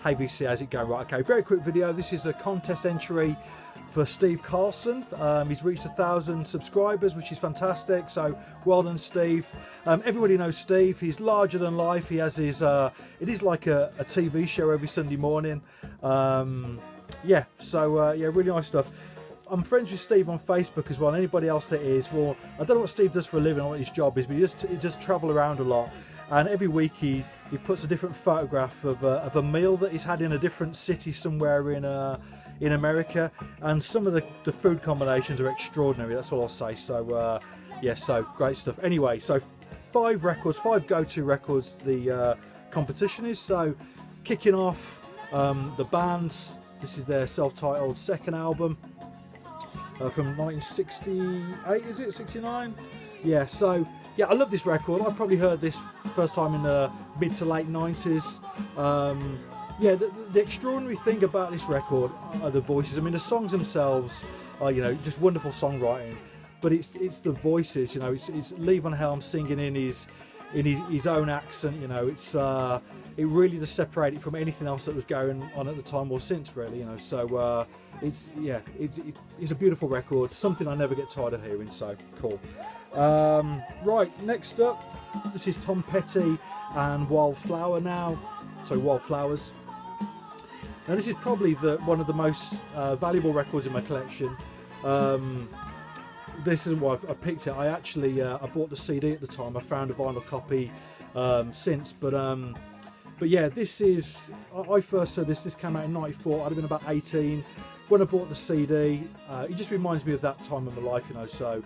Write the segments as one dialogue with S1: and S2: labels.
S1: Hey VC, how's it going? Right, okay, very quick video. This is a contest entry for Steve Carlson. He's reached 1,000 subscribers, which is fantastic, so well done, Steve. Everybody knows Steve. He's larger than life. He has his it is like a TV show every Sunday morning. Yeah, so yeah, really nice stuff. I'm friends with Steve on Facebook as well. Anybody else that is, well, I don't know what Steve does for a living or what his job is, but he just travel around a lot, and every week he puts a different photograph of a meal that he's had in a different city somewhere in America, and some of the food combinations are extraordinary. That's all I'll say. So yeah, so great stuff. Anyway, so 5 records, 5 go-to records the competition is. So kicking off, the band, this is their self-titled second album from 1968, is it 69? Yeah, so yeah, I love this record. I probably heard this first time in the mid to late 90s. Yeah, the extraordinary thing about this record are the voices. I mean, the songs themselves are, you know, just wonderful songwriting, but it's the voices. You know, it's Lee Van Helm singing in his own accent. You know, it really does separate it from anything else that was going on at the time or since, really. You know, so it's a beautiful record. Something I never get tired of hearing. So cool. Right, next up, this is Tom Petty and Wildflower now. So Wildflowers. Now this is probably one of the most valuable records in my collection. This isn't why I picked it. I actually I bought the CD at the time. I found a vinyl copy since, but yeah, this is, I first heard this came out in '94. I'd have been about 18 when I bought the CD. It just reminds me of that time of my life, you know. So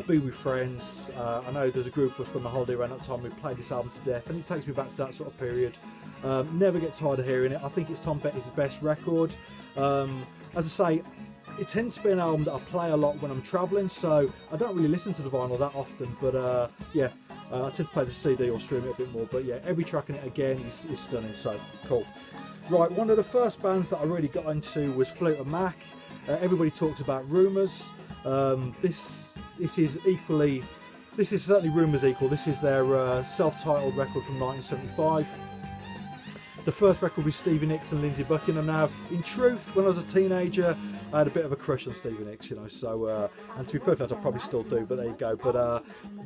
S1: be with friends. I know there's a group of us when the holiday around that time we played this album to death, and it takes me back to that sort of period. Never get tired of hearing it. I think it's Tom Petty's best record. As I say, it tends to be an album that I play a lot when I'm travelling, so I don't really listen to the vinyl that often, but yeah, I tend to play the CD or stream it a bit more. But yeah, every track in it again is stunning, so cool. Right, one of the first bands that I really got into was Fleetwood Mac. Everybody talks about Rumours. This is certainly Rumours equal. This is their self-titled record from 1975. The first record with Stevie Nicks and Lindsey Buckingham. Now, in truth, when I was a teenager, I had a bit of a crush on Stevie Nicks, you know. So, and to be perfect, I probably still do. But there you go.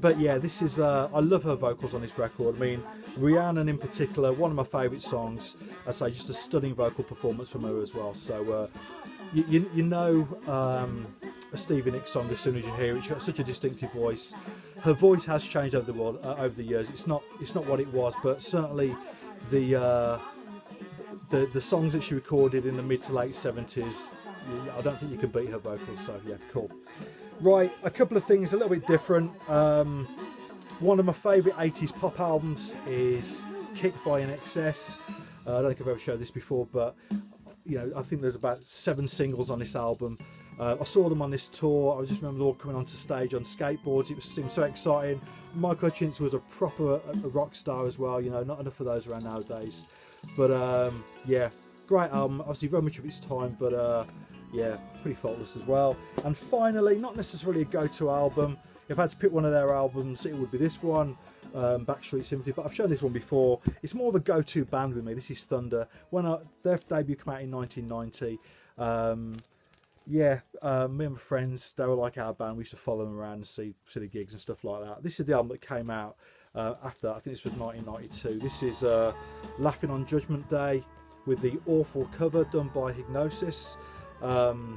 S1: But yeah, this is. I love her vocals on this record. I mean, Rhiannon in particular, one of my favourite songs. I say, just a stunning vocal performance from her as well. So, you know, a Stevie Nicks song as soon as you hear it. She's got such a distinctive voice. Her voice has changed over the years. It's not what it was, but certainly the songs that she recorded in the mid to late 70s, I don't think you can beat her vocals. So yeah, cool. Right, a couple of things a little bit different. One of my favourite 80s pop albums is Kick by InXS. I don't think I've ever showed this before, but you know, I think there's about 7 singles on this album. I saw them on this tour. I just remember them all coming onto stage on skateboards. It seemed so exciting. Michael Hutchence was a proper rock star as well. You know, not enough of those around nowadays. But yeah, great album. Obviously, very much of its time, but yeah, pretty faultless as well. And finally, not necessarily a go-to album. If I had to pick one of their albums, it would be this one, Backstreet Symphony. But I've shown this one before. It's more of a go-to band with me. This is Thunder. Their debut came out in 1990. Yeah, me and my friends, they were like our band. We used to follow them around and see the gigs and stuff like that. This is the album that came out after, I think this was 1992. This is Laughing on Judgment Day with the awful cover done by Hypnosis. So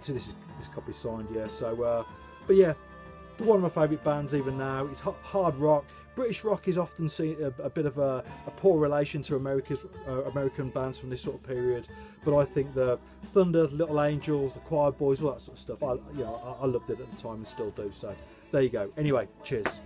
S1: this copy signed, yeah. So, but yeah, one of my favourite bands even now. It's hard rock. British rock is often seen a bit of a poor relation to American bands from this sort of period, but I think the Thunder, Little Angels, the Choir Boys, all that sort of stuff, I loved it at the time and still do. So there you go. Anyway, cheers.